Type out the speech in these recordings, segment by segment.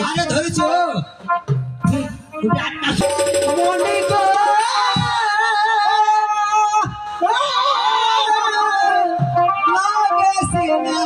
আরে ধরেছ মনে গো লাগেছে না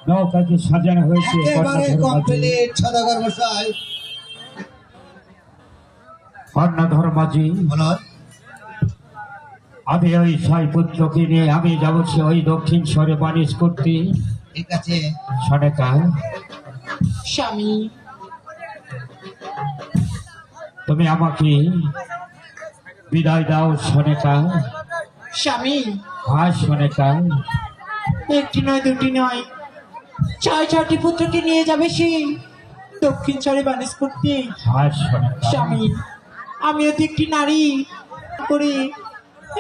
নৌকাকে সাজানো হয়েছে কর্ণধর মাঝি। আমি ওই ছয় পুত্রকে নিয়ে আমি যাচ্ছি ওই দক্ষিণ স্বরে বাণিজ্য করতে। ঠিক আছে সনেকা স্বামী, তুমি আমাকে বিদায় দাও সনেকা। স্বামী, হ্যাঁ সনেকা। একটি নয় দুটি নয়, ছয়টি পুত্রকে নিয়ে যাবে সে দক্ষিণ স্বরে বাণিজ্য করতে। হ্যাঁ সনেকা। স্বামী, আমিও তো একটি নারী করে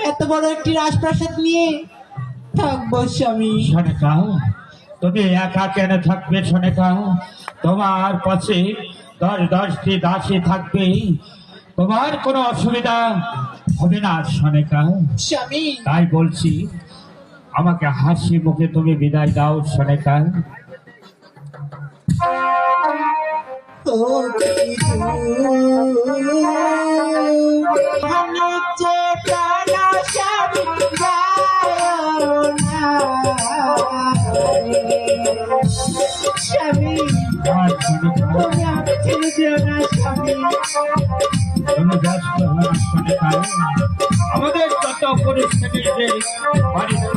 এত বড় একটি রাজপ্রাসাদ নিয়ে থাকবো স্বামী। সনেকা, তুমি একা কেন থাকবে সনেকা? তোমার পাশে 10টি দাসী থাকবে, তোমার কোনো অসুবিধা হবে না সনেকা। স্বামী, তাই বলছি আমাকে হাসি মুখে তুমি বিদায় দাও সনেকা। স্বামী, তুমি আমাকে ছেড়ে দিও না স্বামী। তুমি ব্যস্ত হও না সনেকা। আমাদের যত পরিস্থিতি বাড়িতে